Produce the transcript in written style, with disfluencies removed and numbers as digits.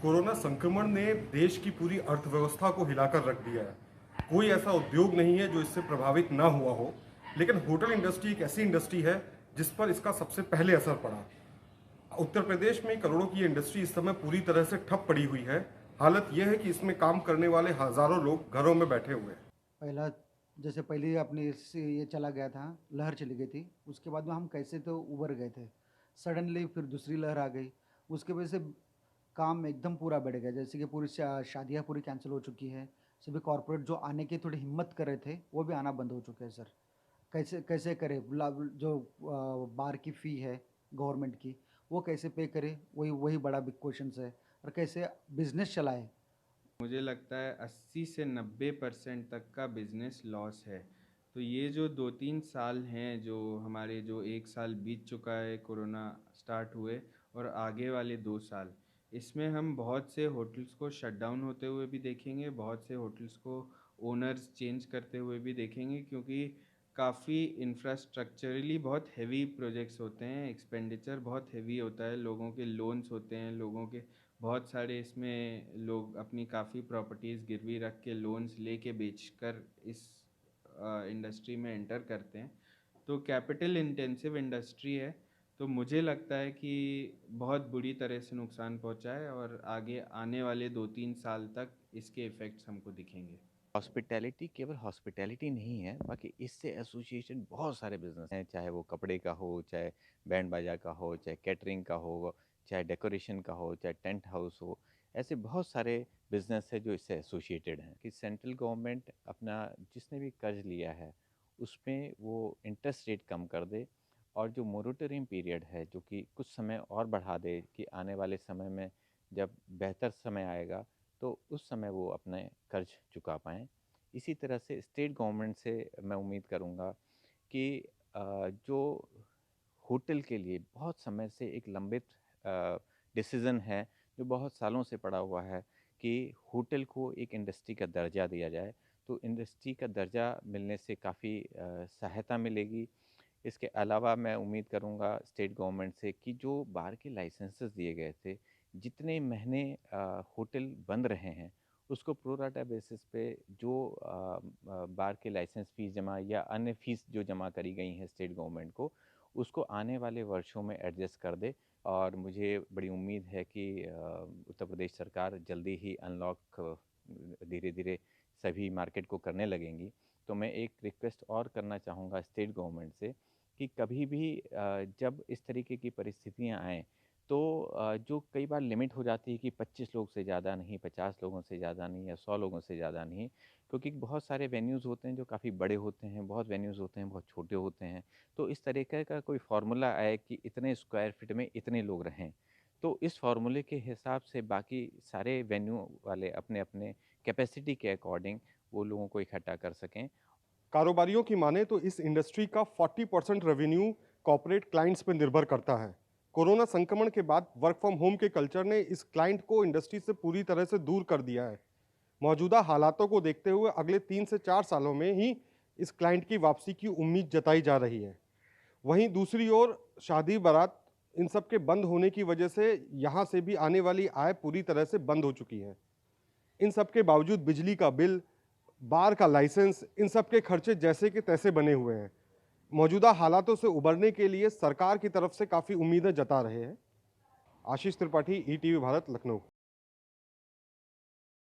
Corona संक्रमण ने देश की पूरी अर्थव्यवस्था को हिलाकर रख दिया है। कोई ऐसा उद्योग नहीं है जो इससे प्रभावित ना हुआ हो, लेकिन होटल इंडस्ट्री एक ऐसी इंडस्ट्री है जिस पर इसका सबसे पहले असर पड़ा। उत्तर प्रदेश में करोड़ों की इंडस्ट्री इस समय पूरी तरह से ठप पड़ी हुई है। हालत यह है कि इसमें काम करने वाले हजारों लोग घरों में बैठे हुए हैं। पहला जैसे पहले अपने इससे ये चला गया था, लहर चली गई थी। उसके बाद में हम कैसे तो उबर गए थे। सडनली फिर दूसरी लहर आ गई। उसके वजह से काम एकदम पूरा बढ़ गया। जैसे कि पूरी शादियाँ पूरी कैंसिल हो चुकी है। सभी कॉरपोरेट जो आने की थोड़ी हिम्मत कर रहे थे वो भी आना बंद हो चुके हैं सर। कैसे कैसे करें, जो बार की फ़ी है गवर्नमेंट की, वो कैसे पे करें, वही वही बड़ा बिग क्वेश्चन है। और कैसे बिजनेस चलाए। मुझे लगता है 80 से 90% तक का बिज़नेस लॉस है। तो ये जो 2-3 साल हैं, जो हमारे जो 1 साल बीत चुका है कोरोना स्टार्ट हुए, और आगे वाले 2 साल, इसमें हम बहुत से होटल्स को शट डाउन होते हुए भी देखेंगे, बहुत से होटल्स को ओनर्स चेंज करते हुए भी देखेंगे, क्योंकि काफ़ी इंफ्रास्ट्रक्चरली बहुत हेवी प्रोजेक्ट्स होते हैं, एक्सपेंडिचर बहुत हेवी होता है, लोगों के लोन्स होते हैं, लोगों के बहुत सारे, इसमें लोग अपनी काफ़ी प्रॉपर्टीज़ गिरवी रख के लोन्स लेके बेचकर इस इंडस्ट्री में एंटर करते हैं। तो कैपिटल इंटेंसिव इंडस्ट्री है। तो मुझे लगता है कि बहुत बुरी तरह से नुकसान पहुंचा है, और आगे आने वाले 2-3 साल तक इसके इफ़ेक्ट्स हमको दिखेंगे। हॉस्पिटैलिटी केवल हॉस्पिटैलिटी नहीं है, बाकी इससे एसोसिएशन बहुत सारे बिजनेस हैं, चाहे वो कपड़े का हो, चाहे बैंड बाजा का हो, चाहे कैटरिंग का हो, चाहे डेकोरेशन का हो, चाहे टेंट हाउस हो। ऐसे बहुत सारे बिजनेस है जो इससे एसोसिएटेड हैं कि सेंट्रल गवर्नमेंट अपना जिसने भी कर्ज लिया है उसमें वो इंटरेस्ट रेट कम कर दे, और जो मोरेटोरियम पीरियड है जो कि कुछ समय और बढ़ा दे कि आने वाले समय में जब बेहतर समय आएगा तो उस समय वो अपने कर्ज चुका पाएँ। इसी तरह से स्टेट गवर्नमेंट से मैं उम्मीद करूँगा कि जो होटल के लिए बहुत समय से एक लंबित डिसीज़न है, जो बहुत सालों से पड़ा हुआ है कि होटल को एक इंडस्ट्री का दर्जा दिया जाए, तो इंडस्ट्री का दर्जा मिलने से काफ़ी सहायता मिलेगी। इसके अलावा मैं उम्मीद करूँगा स्टेट गवर्नमेंट से कि जो बार के लाइसेंसेस दिए गए थे, जितने महीने होटल बंद रहे हैं, उसको प्रो राटा बेसिस पे जो बार के लाइसेंस फ़ीस जमा या अन्य फ़ीस जो जमा करी गई हैं स्टेट गवर्नमेंट को, उसको आने वाले वर्षों में एडजस्ट कर दे। और मुझे बड़ी उम्मीद है कि उत्तर प्रदेश सरकार जल्दी ही अनलॉक धीरे-धीरे सभी मार्केट को करने लगेंगी। तो मैं एक रिक्वेस्ट और करना चाहूँगा स्टेट गवर्नमेंट से कि कभी भी जब इस तरीके की परिस्थितियाँ आएँ, तो जो कई बार लिमिट हो जाती है कि 25 लोग से ज़्यादा नहीं, 50 लोगों से ज़्यादा नहीं या 100 लोगों से ज़्यादा नहीं, क्योंकि बहुत सारे वेन्यूज़ होते हैं जो काफ़ी बड़े होते हैं, बहुत वेन्यूज़ होते हैं बहुत छोटे होते हैं। तो इस तरीके का कोई फ़ॉर्मूला आए कि इतने स्क्वायर फीट में इतने लोग रहें, तो इस फ़ॉर्मूले के हिसाब से बाकी सारे वेन्यू वाले अपने-अपने कैपेसिटी के अकॉर्डिंग वो लोगों को इकट्ठा कर सकें। कारोबारियों की माने तो इस इंडस्ट्री का 40% रेवेन्यू कॉर्पोरेट क्लाइंट्स पर निर्भर करता है। कोरोना संक्रमण के बाद वर्क फ्रॉम होम के कल्चर ने इस क्लाइंट को इंडस्ट्री से पूरी तरह से दूर कर दिया है। मौजूदा हालातों को देखते हुए अगले 3 से 4 सालों में ही इस क्लाइंट की वापसी की उम्मीद जताई जा रही है। वहीं दूसरी ओर शादी बारात इन सब के बंद होने की वजह से यहाँ से भी आने वाली आय पूरी तरह से बंद हो चुकी है। इन सब के बावजूद बिजली का बिल, बार का लाइसेंस, इन सब के खर्चे जैसे के तैसे बने हुए हैं। मौजूदा हालातों से उबरने के लिए सरकार की तरफ से काफ़ी उम्मीदें जता रहे हैं। आशीष त्रिपाठी, ईटीवी भारत, लखनऊ।